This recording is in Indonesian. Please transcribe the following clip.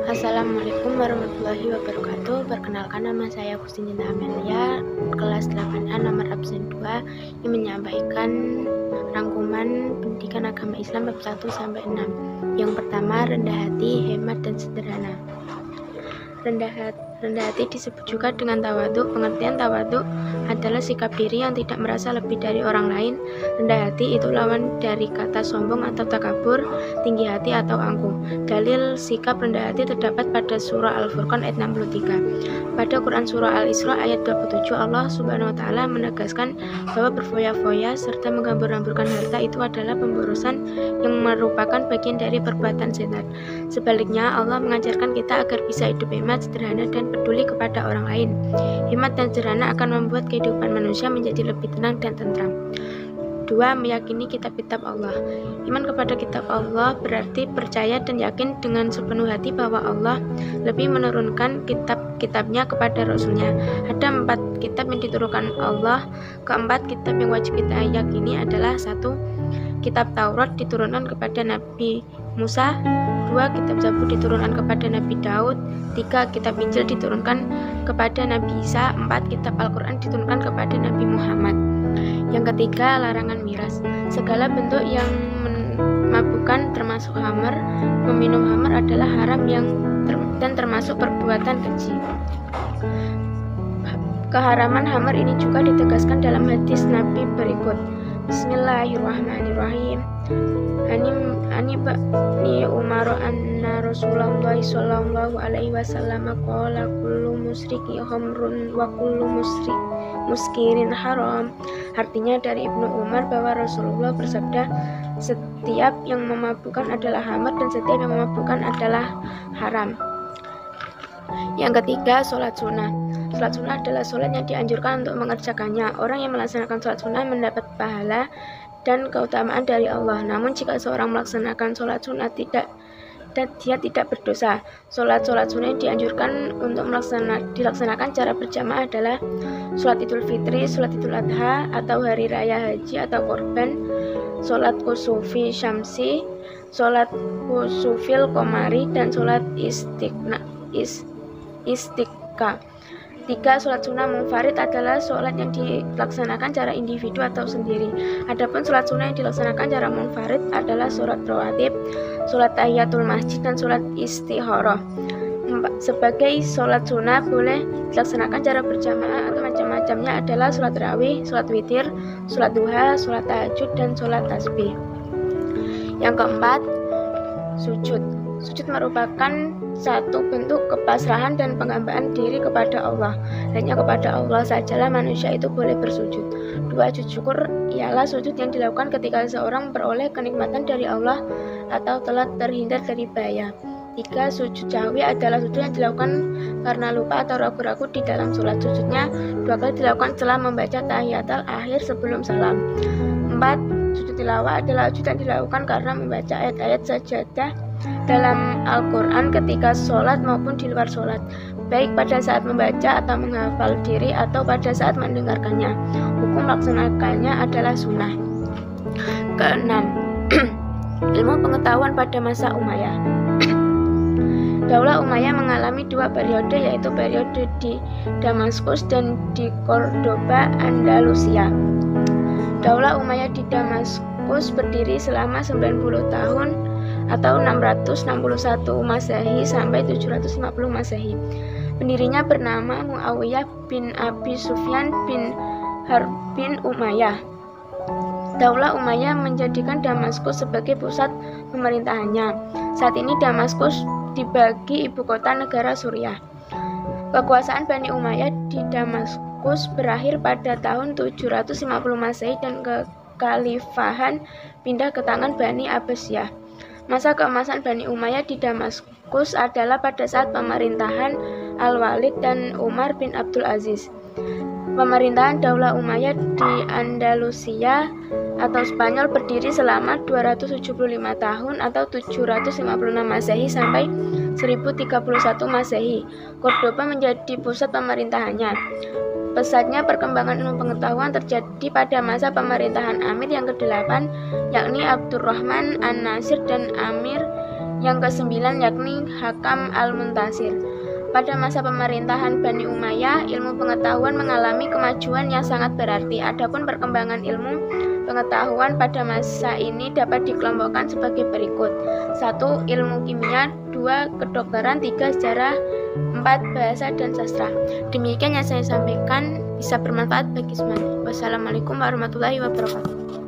Assalamualaikum warahmatullahi wabarakatuh. Perkenalkan, nama saya Agustin Cinta Amelia, kelas 8A nomor absen 2, yang menyampaikan rangkuman pendidikan agama Islam bab 1 sampai 6. Yang pertama, rendah hati, hemat dan sederhana. Rendah hati disebut juga dengan tawadhu. Pengertian tawadhu adalah sikap diri yang tidak merasa lebih dari orang lain. Rendah hati itu lawan dari kata sombong atau takabur, tinggi hati atau angkuh. Dalil sikap rendah hati terdapat pada surah Al-Furqan ayat 63. Pada Quran surah Al-Isra ayat 27, Allah Subhanahu wa taala menegaskan bahwa berfoya-foya serta menggambur-gamburkan harta itu adalah pemborosan yang merupakan bagian dari perbuatan setan. Sebaliknya, Allah mengajarkan kita agar bisa hidup hemat, sederhana, dan peduli kepada orang lain. Hemat dan sederhana akan membuat kehidupan manusia menjadi lebih tenang dan tentram. 2. Meyakini kitab-kitab Allah. Iman kepada kitab Allah berarti percaya dan yakin dengan sepenuh hati bahwa Allah lebih menurunkan kitab-kitabnya kepada Rasulnya. Ada 4 kitab yang diturunkan Allah. Keempat kitab yang wajib kita yakini adalah 1. Kitab Taurat diturunkan kepada Nabi Musa. 2. Kitab Zabur diturunkan kepada Nabi Daud. 3. Kitab Injil diturunkan kepada Nabi Isa. 4. Kitab Al-Quran diturunkan kepada Nabi Muhammad. Yang ketiga, larangan miras. Segala bentuk yang memabukkan termasuk khamar. Meminum khamar adalah haram dan termasuk perbuatan keji. Keharaman khamar ini juga ditegaskan dalam hadis Nabi berikut. Bismillahirrahmanirrahim. Ani Umar anna Rasulullah sallallahu alaihi wasallam qala kullu musyriki khamrun wa kullu muskirin haram. Artinya dari Ibnu Umar bahwa Rasulullah bersabda, setiap yang memabukkan adalah khamar dan setiap yang memabukkan adalah haram. Yang ketiga, sholat sunnah. Sholat sunnah adalah sholat yang dianjurkan untuk mengerjakannya. Orang yang melaksanakan sholat sunnah mendapat pahala dan keutamaan dari Allah. Namun jika seorang melaksanakan sholat sunnah dan dia tidak berdosa. Sholat sunnah yang dianjurkan untuk dilaksanakan cara berjamaah adalah sholat Idul Fitri, sholat Idul Adha atau hari raya haji atau korban, sholat kusufi syamsi, sholat kusufil komari, dan sholat istiqa. 3. Sholat sunnah munfarid adalah sholat yang dilaksanakan secara individu atau sendiri. Adapun sholat sunnah yang dilaksanakan secara munfarid adalah sholat rawatib, sholat tahiyatul masjid, dan sholat istikharah. Sebagai sholat sunnah boleh dilaksanakan secara berjamaah atau macam-macamnya adalah sholat tarawih, sholat witir, sholat duha, sholat tahajud, dan sholat tasbih. Yang keempat, sujud. Sujud merupakan satu bentuk kepasrahan dan penghambaan diri kepada Allah. Hanya kepada Allah sajalah manusia itu boleh bersujud. 2. Sujud syukur ialah sujud yang dilakukan ketika seorang beroleh kenikmatan dari Allah atau telah terhindar dari bahaya. 3. Sujud sahwi adalah sujud yang dilakukan karena lupa atau ragu-ragu di dalam sholat. Sujudnya 2 kali dilakukan setelah membaca tahiyatul akhir sebelum salam. 4. Sujud tilawah adalah sujud yang dilakukan karena membaca ayat-ayat sajadah dalam Al-Quran ketika sholat maupun di luar sholat, baik pada saat membaca atau menghafal diri atau pada saat mendengarkannya. Hukum melaksanakannya adalah sunnah. 6. Ilmu pengetahuan pada masa Umayyah. Daulah Umayyah mengalami 2 periode, yaitu periode di Damaskus dan di Cordoba, Andalusia. Daulah Umayyah di Damaskus berdiri selama 90 tahun atau 661 Masehi sampai 750 Masehi. Pendirinya bernama Muawiyah bin Abi Sufyan bin Harb bin Umayyah. Daulah Umayyah menjadikan Damaskus sebagai pusat pemerintahannya. Saat ini Damaskus dibagi ibu kota negara Suriah. Kekuasaan Bani Umayyah di Damaskus berakhir pada tahun 750 Masehi dan kekhalifahan pindah ke tangan Bani Abbasiyah. Masa keemasan Bani Umayyah di Damaskus adalah pada saat pemerintahan Al-Walid dan Umar bin Abdul Aziz. Pemerintahan Daulah Umayyah di Andalusia atau Spanyol berdiri selama 275 tahun atau 756 Masehi sampai 1031 Masehi. Cordoba menjadi pusat pemerintahannya. Pesatnya perkembangan ilmu pengetahuan terjadi pada masa pemerintahan Amir yang ke-8, yakni Abdurrahman An-Nasir dan Amir Yang kesembilan yakni Hakam Al-Muntasir. Pada masa pemerintahan Bani Umayyah, ilmu pengetahuan mengalami kemajuan yang sangat berarti. Adapun perkembangan ilmu pengetahuan pada masa ini dapat dikelompokkan sebagai berikut. 1. Ilmu kimia, 2. Kedokteran, 3. Sejarah, 4. Bahasa dan sastra. Demikian yang saya sampaikan, bisa bermanfaat bagi semuanya. Wassalamualaikum warahmatullahi wabarakatuh.